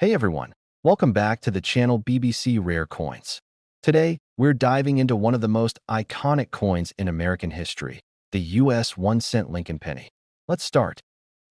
Hey everyone, welcome back to the channel BBC Rare Coins. Today, we're diving into one of the most iconic coins in American history, the US 1-cent Lincoln penny. Let's start.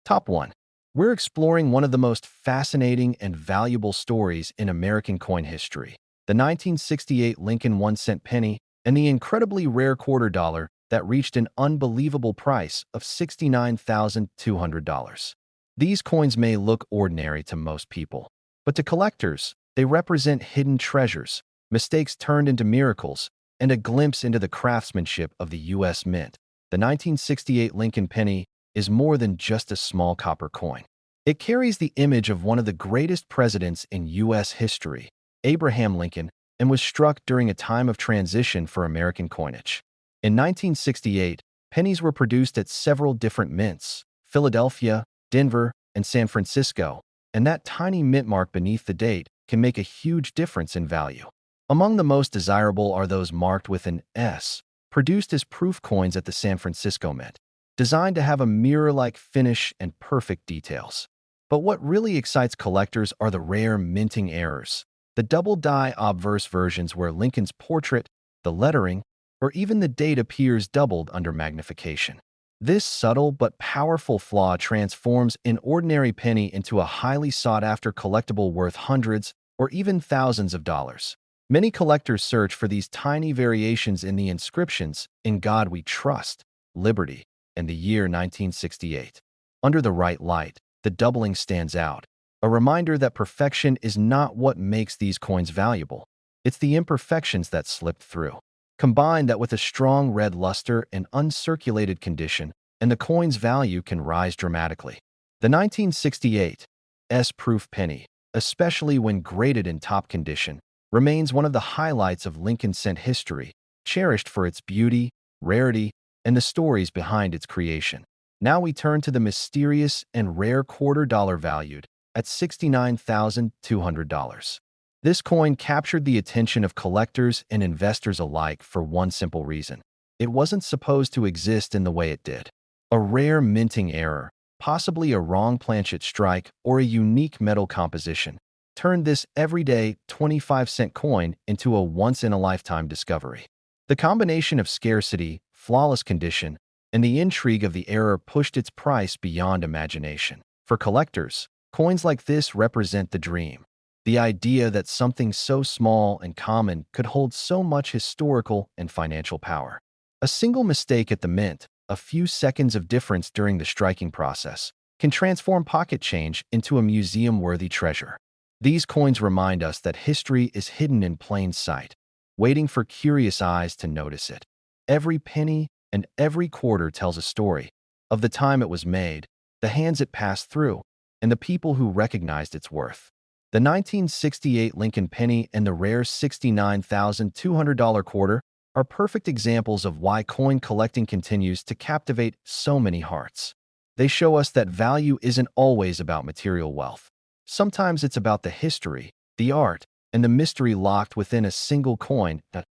Top 1. We're exploring one of the most fascinating and valuable stories in American coin history, the 1968 Lincoln 1-cent penny and the incredibly rare quarter dollar that reached an unbelievable price of $69,200. These coins may look ordinary to most people, but to collectors, they represent hidden treasures, mistakes turned into miracles, and a glimpse into the craftsmanship of the U.S. Mint. The 1968 Lincoln penny is more than just a small copper coin. It carries the image of one of the greatest presidents in U.S. history, Abraham Lincoln, and was struck during a time of transition for American coinage. In 1968, pennies were produced at several different mints, Philadelphia, Denver, and San Francisco, and that tiny mint mark beneath the date can make a huge difference in value. Among the most desirable are those marked with an S, produced as proof coins at the San Francisco Mint, designed to have a mirror-like finish and perfect details. But what really excites collectors are the rare minting errors, the double-die obverse versions where Lincoln's portrait, the lettering, or even the date appears doubled under magnification. This subtle but powerful flaw transforms an ordinary penny into a highly sought-after collectible worth hundreds or even thousands of dollars. Many collectors search for these tiny variations in the inscriptions "In God We Trust," "Liberty," and the year 1968. Under the right light, the doubling stands out, a reminder that perfection is not what makes these coins valuable. It's the imperfections that slipped through. Combine that with a strong red luster and uncirculated condition, and the coin's value can rise dramatically. The 1968 S-proof penny, especially when graded in top condition, remains one of the highlights of Lincoln cent history, cherished for its beauty, rarity, and the stories behind its creation. Now we turn to the mysterious and rare quarter dollar valued at $69,200. This coin captured the attention of collectors and investors alike for one simple reason. It wasn't supposed to exist in the way it did. A rare minting error, possibly a wrong planchet strike or a unique metal composition, turned this everyday 25-cent coin into a once-in-a-lifetime discovery. The combination of scarcity, flawless condition, and the intrigue of the error pushed its price beyond imagination. For collectors, coins like this represent the dream. The idea that something so small and common could hold so much historical and financial power. A single mistake at the mint, a few seconds of difference during the striking process, can transform pocket change into a museum-worthy treasure. These coins remind us that history is hidden in plain sight, waiting for curious eyes to notice it. Every penny and every quarter tells a story of the time it was made, the hands it passed through, and the people who recognized its worth. The 1968 Lincoln penny and the rare $69,200 quarter are perfect examples of why coin collecting continues to captivate so many hearts. They show us that value isn't always about material wealth. Sometimes it's about the history, the art, and the mystery locked within a single coin. The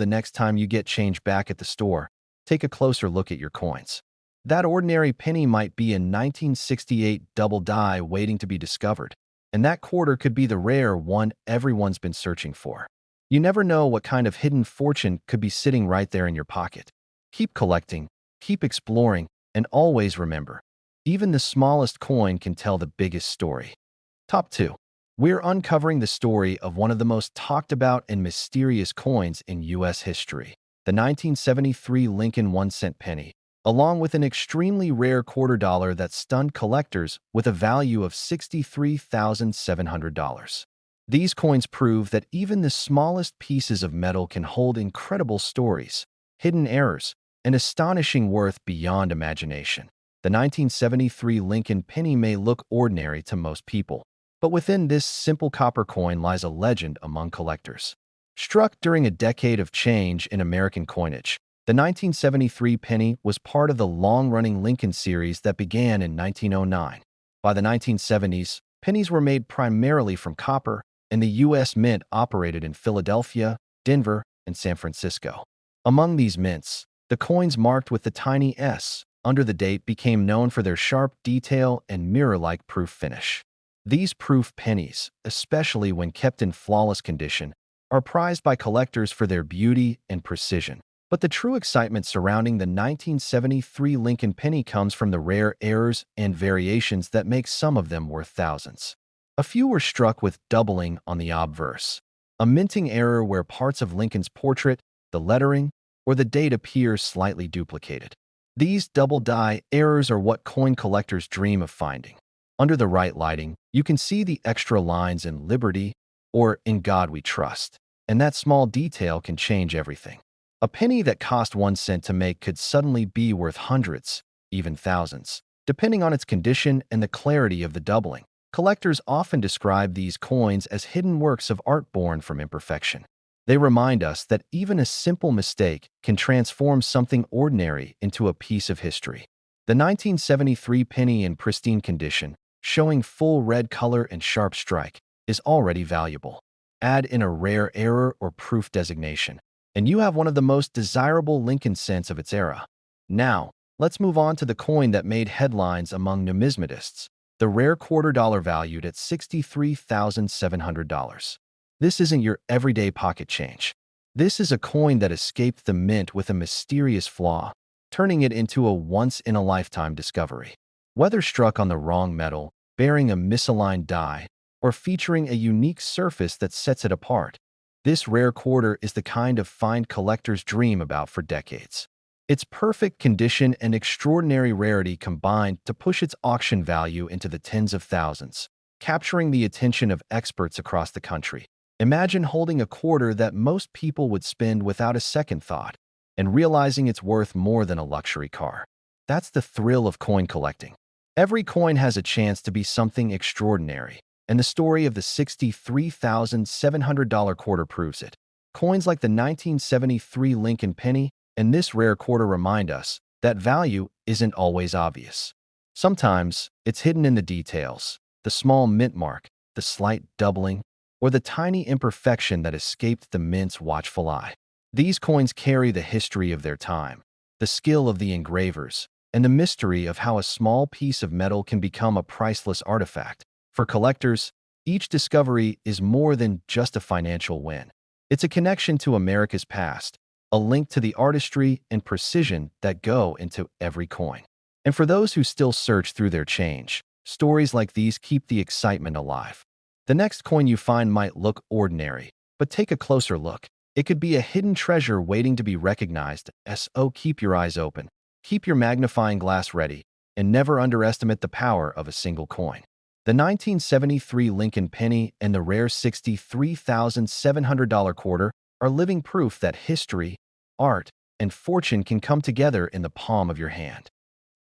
next time you get change back at the store, take a closer look at your coins. That ordinary penny might be a 1968 double die waiting to be discovered, and that quarter could be the rare one everyone's been searching for. You never know what kind of hidden fortune could be sitting right there in your pocket. Keep collecting, keep exploring, and always remember, even the smallest coin can tell the biggest story. Top 2. We're uncovering the story of one of the most talked about and mysterious coins in U.S. history, the 1973 Lincoln 1-cent penny, along with an extremely rare quarter dollar that stunned collectors with a value of $63,700. These coins prove that even the smallest pieces of metal can hold incredible stories, hidden errors, and astonishing worth beyond imagination. The 1973 Lincoln penny may look ordinary to most people, but within this simple copper coin lies a legend among collectors. Struck during a decade of change in American coinage, the 1973 penny was part of the long-running Lincoln series that began in 1909. By the 1970s, pennies were made primarily from copper, and the U.S. Mint operated in Philadelphia, Denver, and San Francisco. Among these mints, the coins marked with the tiny S under the date became known for their sharp detail and mirror-like proof finish. These proof pennies, especially when kept in flawless condition, are prized by collectors for their beauty and precision. But the true excitement surrounding the 1973 Lincoln penny comes from the rare errors and variations that make some of them worth thousands. A few were struck with doubling on the obverse, a minting error where parts of Lincoln's portrait, the lettering, or the date appear slightly duplicated. These double-die errors are what coin collectors dream of finding. Under the right lighting, you can see the extra lines in Liberty or In God We Trust, and that small detail can change everything. A penny that cost 1 cent to make could suddenly be worth hundreds, even thousands, depending on its condition and the clarity of the doubling. Collectors often describe these coins as hidden works of art born from imperfection. They remind us that even a simple mistake can transform something ordinary into a piece of history. The 1973 penny in pristine condition, showing full red color and sharp strike, is already valuable. Add in a rare error or proof designation, and you have one of the most desirable Lincoln cents of its era. Now, let's move on to the coin that made headlines among numismatists, the rare $quarter valued at $63,700. This isn't your everyday pocket change. This is a coin that escaped the mint with a mysterious flaw, turning it into a once-in-a-lifetime discovery. Whether struck on the wrong metal, bearing a misaligned die, or featuring a unique surface that sets it apart, this rare quarter is the kind of find collectors dream about for decades. Its perfect condition and extraordinary rarity combined to push its auction value into the tens of thousands, capturing the attention of experts across the country. Imagine holding a quarter that most people would spend without a second thought and realizing it's worth more than a luxury car. That's the thrill of coin collecting. Every coin has a chance to be something extraordinary, and the story of the $63,700 quarter proves it. Coins like the 1973 Lincoln penny and this rare quarter remind us that value isn't always obvious. Sometimes it's hidden in the details, the small mint mark, the slight doubling, or the tiny imperfection that escaped the mint's watchful eye. These coins carry the history of their time, the skill of the engravers, and the mystery of how a small piece of metal can become a priceless artifact. For collectors, each discovery is more than just a financial win. It's a connection to America's past, a link to the artistry and precision that go into every coin. And for those who still search through their change, stories like these keep the excitement alive. The next coin you find might look ordinary, but take a closer look. It could be a hidden treasure waiting to be recognized. So keep your eyes open, keep your magnifying glass ready, and never underestimate the power of a single coin. The 1973 Lincoln penny and the rare $63,700 quarter are living proof that history, art, and fortune can come together in the palm of your hand.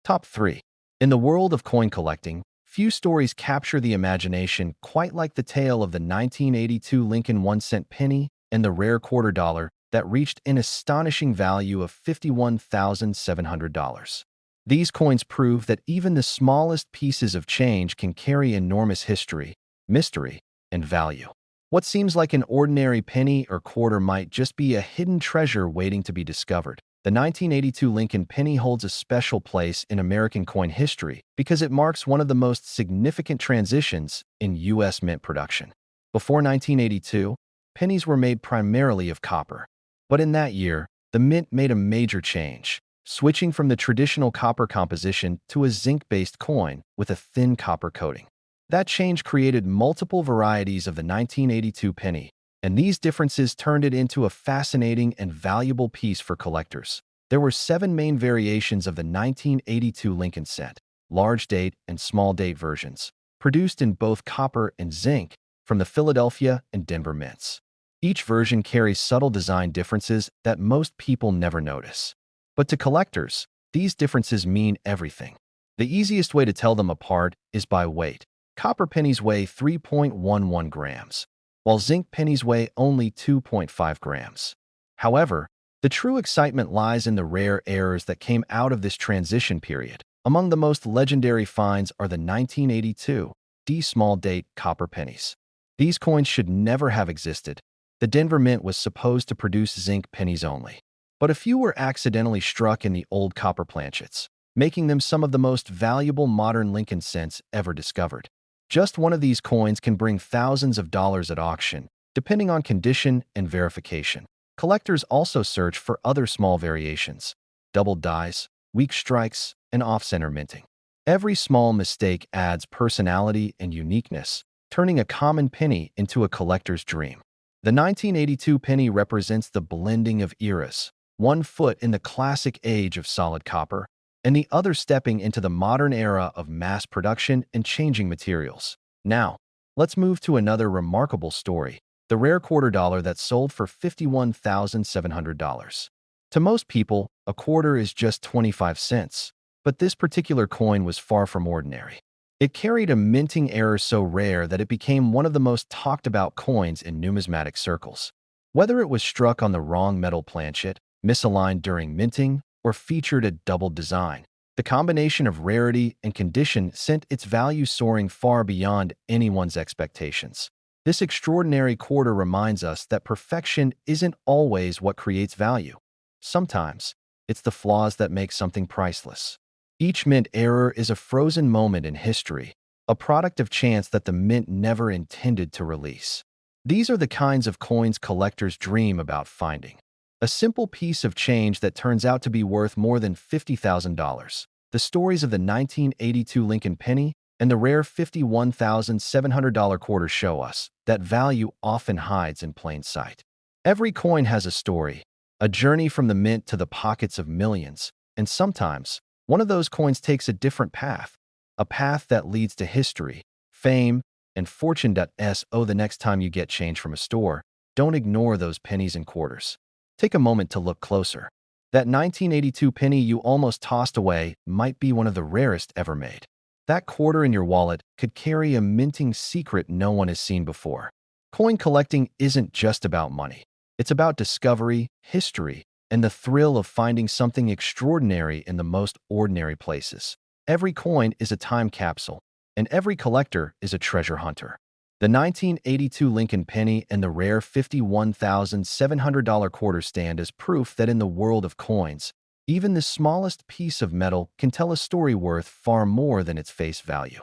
Top 3. In the world of coin collecting, few stories capture the imagination quite like the tale of the 1982 Lincoln 1-cent penny and the rare $quarter that reached an astonishing value of $51,700. These coins prove that even the smallest pieces of change can carry enormous history, mystery, and value. What seems like an ordinary penny or quarter might just be a hidden treasure waiting to be discovered. The 1982 Lincoln penny holds a special place in American coin history because it marks one of the most significant transitions in U.S. mint production. Before 1982, pennies were made primarily of copper. But in that year, the mint made a major change, switching from the traditional copper composition to a zinc-based coin with a thin copper coating. That change created multiple varieties of the 1982 penny, and these differences turned it into a fascinating and valuable piece for collectors. There were 7 main variations of the 1982 Lincoln cent, large date and small date versions, produced in both copper and zinc from the Philadelphia and Denver mints. Each version carries subtle design differences that most people never notice. But to collectors, these differences mean everything. The easiest way to tell them apart is by weight. Copper pennies weigh 3.11 grams, while zinc pennies weigh only 2.5 grams. However, the true excitement lies in the rare errors that came out of this transition period. Among the most legendary finds are the 1982 D small date copper pennies. These coins should never have existed. The Denver Mint was supposed to produce zinc pennies only. But a few were accidentally struck in the old copper planchets, making them some of the most valuable modern Lincoln cents ever discovered. Just one of these coins can bring thousands of dollars at auction, depending on condition and verification. Collectors also search for other small variations, double dies, weak strikes, and off-center minting. Every small mistake adds personality and uniqueness, turning a common penny into a collector's dream. The 1982 penny represents the blending of eras, one foot in the classic age of solid copper, and the other stepping into the modern era of mass production and changing materials. Now, let's move to another remarkable story, the rare quarter dollar that sold for $51,700. To most people, a quarter is just 25 cents, but this particular coin was far from ordinary. It carried a minting error so rare that it became one of the most talked about coins in numismatic circles. Whether it was struck on the wrong metal planchet, misaligned during minting, or featured a doubled design, the combination of rarity and condition sent its value soaring far beyond anyone's expectations. This extraordinary quarter reminds us that perfection isn't always what creates value. Sometimes, it's the flaws that make something priceless. Each mint error is a frozen moment in history, a product of chance that the mint never intended to release. These are the kinds of coins collectors dream about finding. A simple piece of change that turns out to be worth more than $50,000. The stories of the 1982 Lincoln penny and the rare $51,700 quarter show us that value often hides in plain sight. Every coin has a story, a journey from the mint to the pockets of millions, and sometimes, one of those coins takes a different path, a path that leads to history, fame, and fortune. The next time you get change from a store, don't ignore those pennies and quarters. Take a moment to look closer. That 1982 penny you almost tossed away might be one of the rarest ever made. That quarter in your wallet could carry a minting secret no one has seen before. Coin collecting isn't just about money. It's about discovery, history, and the thrill of finding something extraordinary in the most ordinary places. Every coin is a time capsule, and every collector is a treasure hunter. The 1982 Lincoln penny and the rare $51,700 quarter stand as proof that in the world of coins, even the smallest piece of metal can tell a story worth far more than its face value.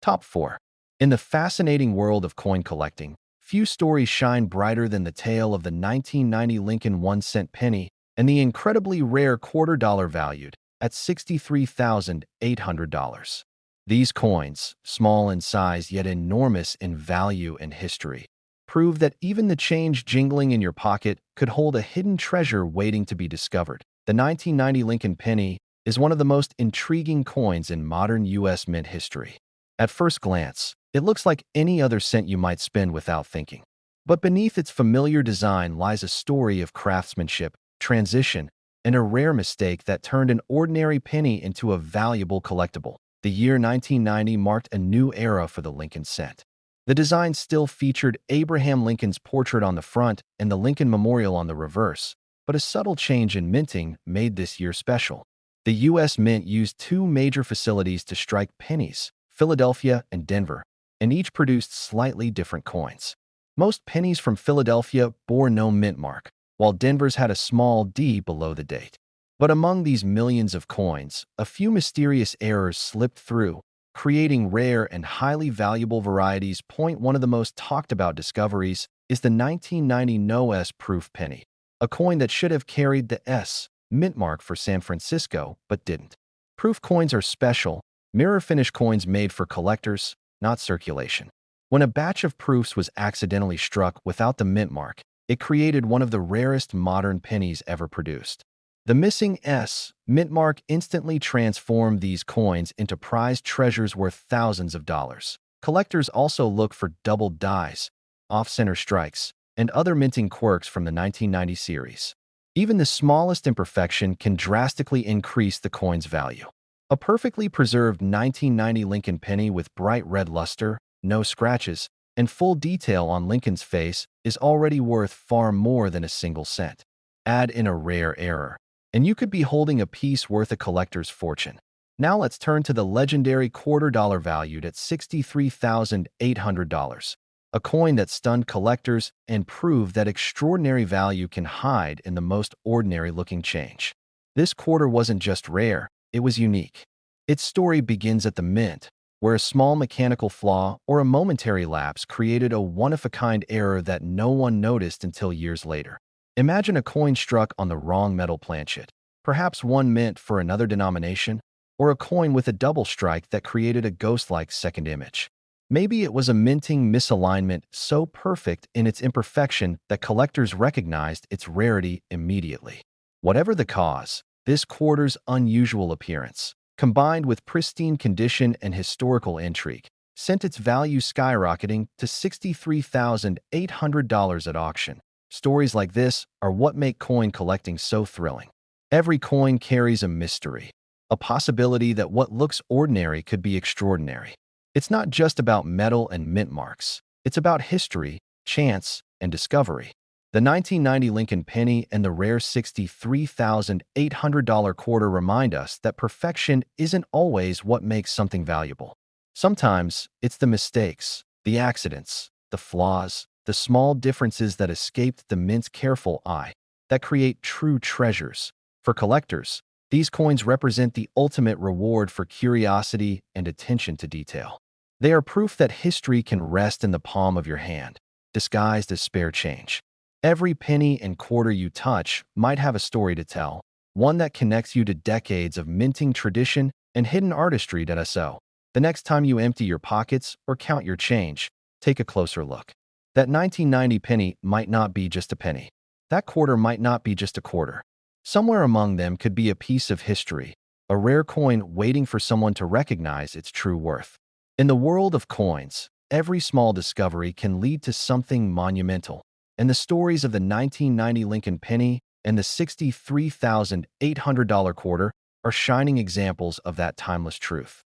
Top 4. In the fascinating world of coin collecting, few stories shine brighter than the tale of the 1990 Lincoln 1-cent penny and the incredibly rare quarter dollar valued at $63,800. These coins, small in size yet enormous in value and history, prove that even the change jingling in your pocket could hold a hidden treasure waiting to be discovered. The 1990 Lincoln penny is one of the most intriguing coins in modern U.S. mint history. At first glance, it looks like any other cent you might spend without thinking. But beneath its familiar design lies a story of craftsmanship, transition, and a rare mistake that turned an ordinary penny into a valuable collectible. The year 1990 marked a new era for the Lincoln cent. The design still featured Abraham Lincoln's portrait on the front and the Lincoln Memorial on the reverse, but a subtle change in minting made this year special. The U.S. Mint used two major facilities to strike pennies, Philadelphia and Denver, and each produced slightly different coins. Most pennies from Philadelphia bore no mint mark, while Denver's had a small D below the date. But among these millions of coins, a few mysterious errors slipped through, creating rare and highly valuable varieties. One of the most talked about discoveries is the 1990 No S proof penny, a coin that should have carried the S mint mark for San Francisco, but didn't. Proof coins are special, mirror-finish coins made for collectors, not circulation. When a batch of proofs was accidentally struck without the mint mark, it created one of the rarest modern pennies ever produced. The missing S mint mark instantly transformed these coins into prized treasures worth thousands of dollars. Collectors also look for doubled dies, off-center strikes, and other minting quirks from the 1990 series. Even the smallest imperfection can drastically increase the coin's value. A perfectly preserved 1990 Lincoln penny with bright red luster, no scratches, and full detail on Lincoln's face is already worth far more than a single cent. Add in a rare error, and you could be holding a piece worth a collector's fortune. Now let's turn to the legendary quarter dollar valued at $63,800, a coin that stunned collectors and proved that extraordinary value can hide in the most ordinary-looking change. This quarter wasn't just rare, it was unique. Its story begins at the mint, where a small mechanical flaw or a momentary lapse created a one-of-a-kind error that no one noticed until years later. Imagine a coin struck on the wrong metal planchet, perhaps one meant for another denomination, or a coin with a double strike that created a ghost-like second image. Maybe it was a minting misalignment so perfect in its imperfection that collectors recognized its rarity immediately. Whatever the cause, this quarter's unusual appearance, combined with pristine condition and historical intrigue, sent its value skyrocketing to $63,800 at auction. Stories like this are what make coin collecting so thrilling. Every coin carries a mystery, a possibility that what looks ordinary could be extraordinary. It's not just about metal and mint marks. It's about history, chance, and discovery. The 1990 Lincoln penny and the rare $63,800 quarter remind us that perfection isn't always what makes something valuable. Sometimes it's the mistakes, the accidents, the flaws, the small differences that escaped the mint's careful eye that create true treasures. For collectors, these coins represent the ultimate reward for curiosity and attention to detail. They are proof that history can rest in the palm of your hand, disguised as spare change. Every penny and quarter you touch might have a story to tell, one that connects you to decades of minting tradition and hidden artistry. So, the next time you empty your pockets or count your change, take a closer look. That 1990 penny might not be just a penny. That quarter might not be just a quarter. Somewhere among them could be a piece of history, a rare coin waiting for someone to recognize its true worth. In the world of coins, every small discovery can lead to something monumental, and the stories of the 1990 Lincoln penny and the $63,800 quarter are shining examples of that timeless truth.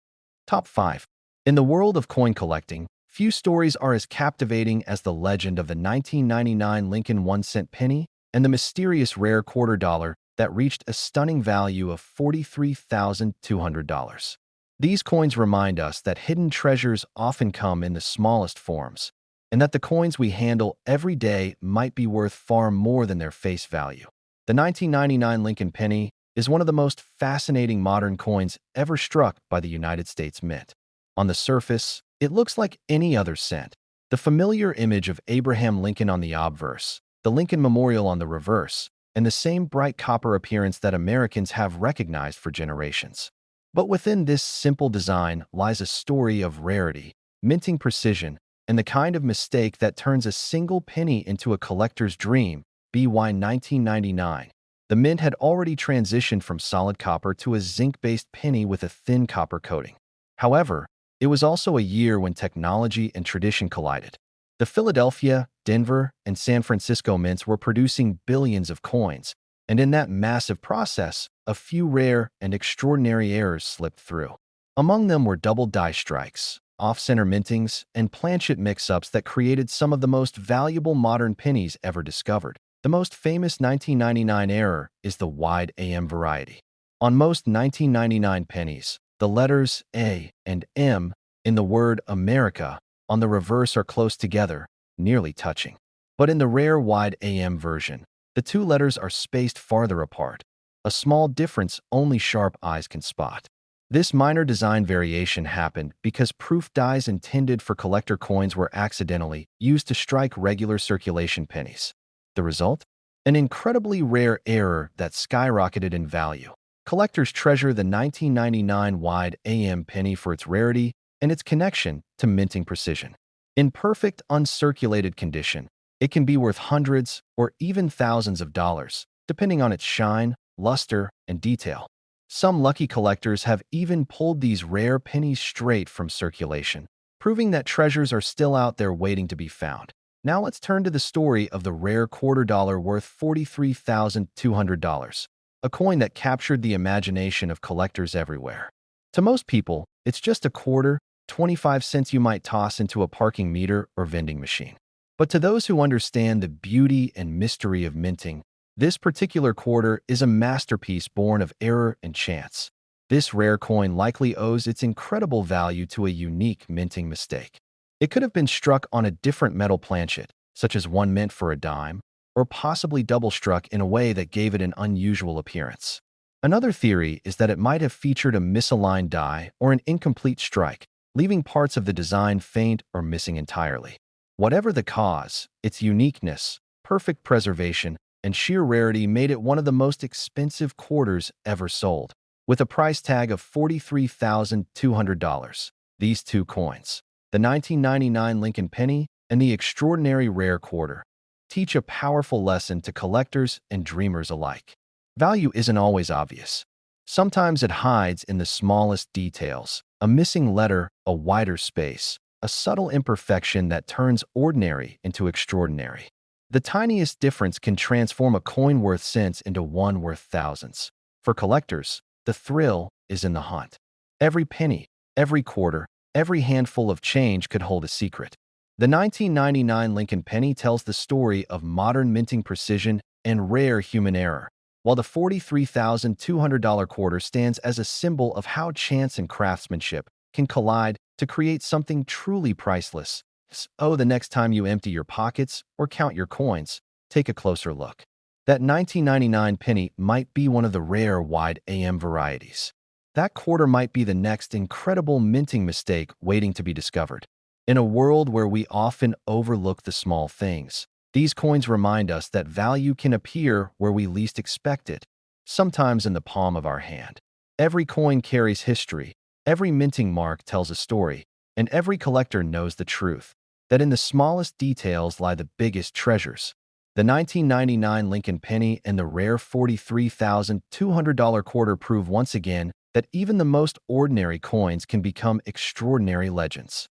Top 5. In the world of coin collecting, few stories are as captivating as the legend of the 1999 Lincoln 1-cent penny and the mysterious rare quarter dollar that reached a stunning value of $43,200. These coins remind us that hidden treasures often come in the smallest forms, and that the coins we handle every day might be worth far more than their face value. The 1999 Lincoln penny is one of the most fascinating modern coins ever struck by the United States Mint. On the surface, it looks like any other cent. The familiar image of Abraham Lincoln on the obverse, the Lincoln Memorial on the reverse, and the same bright copper appearance that Americans have recognized for generations. But within this simple design lies a story of rarity, minting precision, and the kind of mistake that turns a single penny into a collector's dream. BY 1999. The mint had already transitioned from solid copper to a zinc-based penny with a thin copper coating. However, it was also a year when technology and tradition collided. The Philadelphia, Denver, and San Francisco mints were producing billions of coins, and in that massive process, a few rare and extraordinary errors slipped through. Among them were double die strikes, off-center mintings, and planchet mix-ups that created some of the most valuable modern pennies ever discovered. The most famous 1999 error is the wide AM variety. On most 1999 pennies, the letters A and M in the word America on the reverse are close together, nearly touching. But in the rare wide AM version, the two letters are spaced farther apart, a small difference only sharp eyes can spot. This minor design variation happened because proof dies intended for collector coins were accidentally used to strike regular circulation pennies. The result? An incredibly rare error that skyrocketed in value. Collectors treasure the 1999 wide AM penny for its rarity and its connection to minting precision. In perfect, uncirculated condition, it can be worth hundreds or even thousands of dollars, depending on its shine, luster, and detail. Some lucky collectors have even pulled these rare pennies straight from circulation, proving that treasures are still out there waiting to be found. Now let's turn to the story of the rare quarter dollar worth $43,200, a coin that captured the imagination of collectors everywhere. To most people, it's just a quarter, 25 cents you might toss into a parking meter or vending machine. But to those who understand the beauty and mystery of minting, this particular quarter is a masterpiece born of error and chance. This rare coin likely owes its incredible value to a unique minting mistake. It could have been struck on a different metal planchet, such as one meant for a dime, or possibly double-struck in a way that gave it an unusual appearance. Another theory is that it might have featured a misaligned die or an incomplete strike, leaving parts of the design faint or missing entirely. Whatever the cause, its uniqueness, perfect preservation, and sheer rarity made it one of the most expensive quarters ever sold. With a price tag of $43,200, these two coins, the 1999 Lincoln penny and the extraordinary rare quarter, teach a powerful lesson to collectors and dreamers alike. Value isn't always obvious. Sometimes it hides in the smallest details, a missing letter, a wider space, a subtle imperfection that turns ordinary into extraordinary. The tiniest difference can transform a coin worth cents into one worth thousands. For collectors, the thrill is in the hunt. Every penny, every quarter, every handful of change could hold a secret. The 1999 Lincoln penny tells the story of modern minting precision and rare human error, while the $43,200 quarter stands as a symbol of how chance and craftsmanship can collide to create something truly priceless. So the next time you empty your pockets or count your coins, take a closer look. That 1999 penny might be one of the rare wide AM varieties. That quarter might be the next incredible minting mistake waiting to be discovered. In a world where we often overlook the small things, these coins remind us that value can appear where we least expect it, sometimes in the palm of our hand. Every coin carries history, every minting mark tells a story, and every collector knows the truth, that in the smallest details lie the biggest treasures. The 1999 Lincoln penny and the rare $43,200 quarter prove once again that even the most ordinary coins can become extraordinary legends.